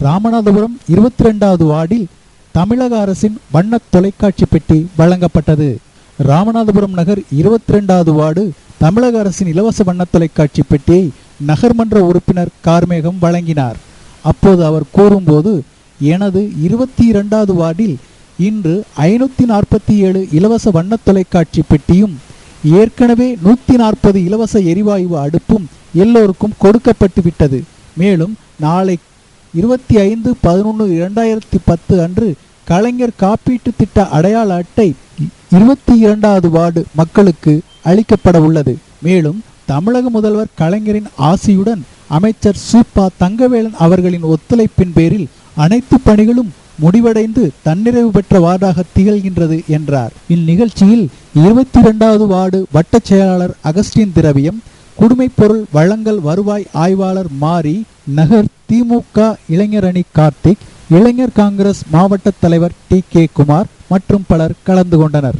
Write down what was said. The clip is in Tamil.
ராமநாதபுரம் 22வது வார்டில் தமிழக அரசின் வண்ண தொலைக்காட்சி பெட்டி வழங்கப்பட்டது. ராமநாதபுரம் நகர் 22வது வார்டு தமிழக அரசின் இலவச வண்ண தொலைக்காட்சி பெட்டியை நகர்மன்ற உறுப்பினர் கார்மேகம் வழங்கினார். அப்போது அவர் கூறும்போது, எனது 22வது வார்டில் இன்று 547 இலவச வண்ண தொலைக்காட்சி பெட்டியும் ஏற்கனவே 140 இலவச எரிவாயு அடுப்பும் எல்லோருக்கும் கொடுக்கப்பட்டு விட்டது. மேலும் நாளை 25/11/2010 அன்று கலைஞர் காப்பீட்டு திட்ட அடையாள அட்டை 22வது வார்டு மக்களுக்கு அளிக்கப்பட உள்ளது. மேலும் தமிழக முதல்வர் கலைஞரின் ஆசியுடன் அமைச்சர் சூப்பா தங்கவேலன் அவர்களின் ஒத்துழைப்பின் பேரில் அனைத்து பணிகளும் முடிவடைந்து தன்னிறைவு பெற்ற வார்டாக திகழ்கின்றது என்றார். இந்நிகழ்ச்சியில் 22வது வார்டு வட்ட செயலாளர் அகஸ்டின் திரவியம், குடிமைப்பொருள் வழங்கல் வருவாய் ஆய்வாளர் மாரி, நகர் திமுக இளைஞர் அணி கார்த்திக், இளைஞர் காங்கிரஸ் மாவட்ட தலைவர் டி.கே. குமார் மற்றும் பலர் கலந்து கொண்டனர்.